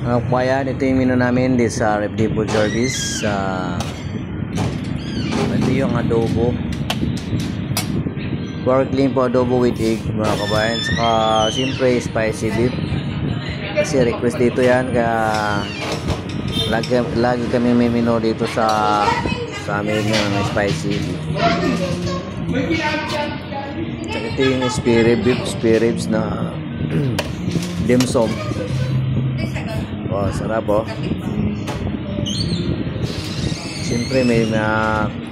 Kabayan, ito yung menu namin dito sa Repdi Food Service. Ito yung adobo, pork limpo adobo with egg mga kabayan. Saka siyempre spicy beef, kasi request dito yan, kaya lagi kami may menu dito sa amin yung spicy beef. Ito yung spare ribs na dim sum. Oh, sarap oh. Siyempre may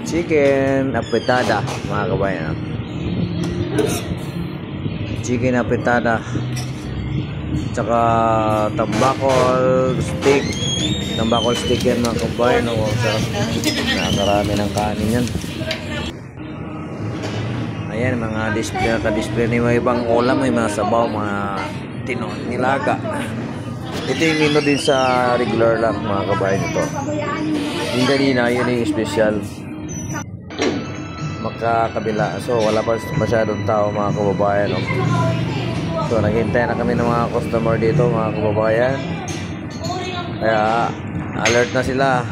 chicken apretada mga kabayan. Chicken apretada, tsaka tambakol steak yan mga kabayan. Oh, sarap. Nakarami ng kanin yan. Ayan, mga display ni mga ibang ulam, may mga sabaw, mga nilaga. Ito yung menu din sa regular lang mga kabayan ito. Yung kanina, yun yung special. Magkakabila. So, wala pa masyadong tao mga kababayan. No? So, naghintay na kami ng mga customer dito mga kababayan. Kaya, alert na sila.